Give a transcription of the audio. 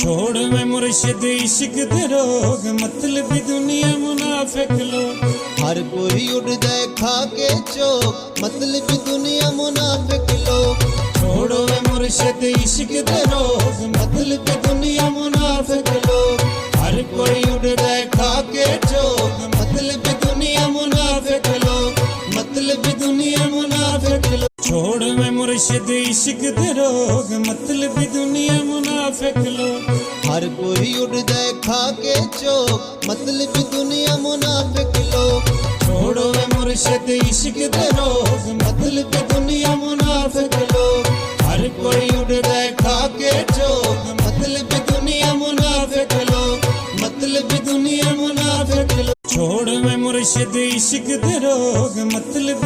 छोड़ में मुर्शिद इश्क दे रोग मतलब दुनिया मुनाफिक लोग। हर कोई उड़दा खा के चोक मतलब दुनिया मुनाफिक लोग। छोड़ो वे मुर्शिद इश्क दे रोग मतलब दुनिया मुनाफिक लोग। हर कोई उड़दा खा के चोक मतलब दुनिया मुनाफिक लोग मतलब दुनिया मुनाफिक लोग। छोड़ में मुर्शिद इश्क दे रोग मतलब दुनिया मुनाफिक लोग। हर कोई उड़दा खा के चोक मतलब दुनिया मुनाफिक लोग। छोड़ो वे मुर्शिद इश्क दे रोग मतलब दुनिया मुनाफिक लोग। हर कोई उड़दा खा के चोक मतलब दुनिया मुनाफिक लोग मतलब दुनिया मुनाफिक लोग। छोड़ में मुर्शिद इश्क दे रोग मतलब